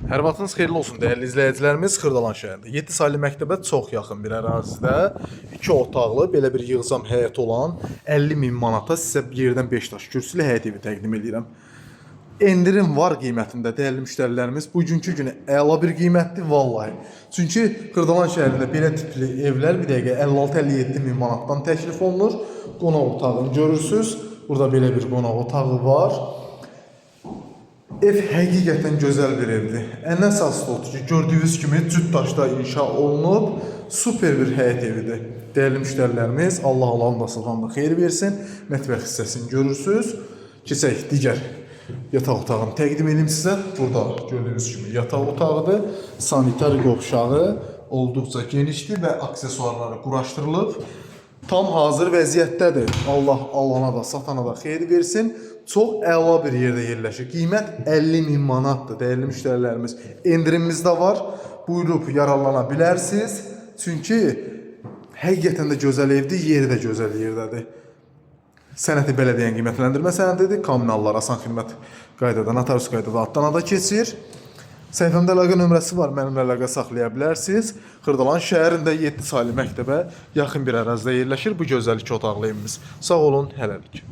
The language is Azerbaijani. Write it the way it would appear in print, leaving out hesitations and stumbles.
Hər vaxtınız xeyirli olsun dəyərli izləyicilərimiz. Xırdalan şəhərində 7 saylı məktəbə çox yaxın bir ərazidə 2 otaqlı belə bir yığcam həyəti olan 50.000 manata sizə yerdən 5 daş kürsülü həyət evi təqdim edirəm. Endirim var qiymətində dəyərli müştərilərimiz. Bugünkü günə əla bir qiymətdir vallahi. Çünki Xırdalan şəhərində belə tipli evlər bir dəqiqə 56-57 min manatdan təklif olunur. Qonaq otağını görürsüz. Burada belə bir qonaq otağı var. Ev həqiqətən gözəl bir evdir. Ən əsaslı odur ki, gördüyünüz kimi cüt daşda inşa olunub, super bir həyət evidir. Dəyərli müştərilərimiz, Allah Allah'ın da sağlamda xeyir versin. Mətbəx hissəsini görürsünüz. Keçək digər yataq otağını təqdim edeyim sizə. Burada gördüyünüz kimi yataq otağıdır. Sanitar qovşağı olduqca genişdir və aksesuarları quraşdırılıb. Tam hazır vəziyyətdədir. Allah alana da, satana da xeyir versin. Çox əla bir yerdə yerləşir. Qiymət 50.000 manatdır dəyərli müştərilərimiz. Endirimimiz də var. Buyurub yararlana bilərsiniz. Çünki həqiqətən də gözəl evdir, yeri də gözəl yerdədir. Sənəti bələdiyyənin qiymətləndirmə sənədidir. Kommunallar asan xidmət qaydada, notarius qaydada adlanada keçir. Səhifəmdə əlaqə nömrəsi var, mənimlə əlaqə saxlaya bilərsiniz. Xırdalan şəhərində 7 saylı məktəbə yaxın bir ərazidə yerləşir bu gözəl 2 otaqlı evimiz. Sağ olun, hələlik.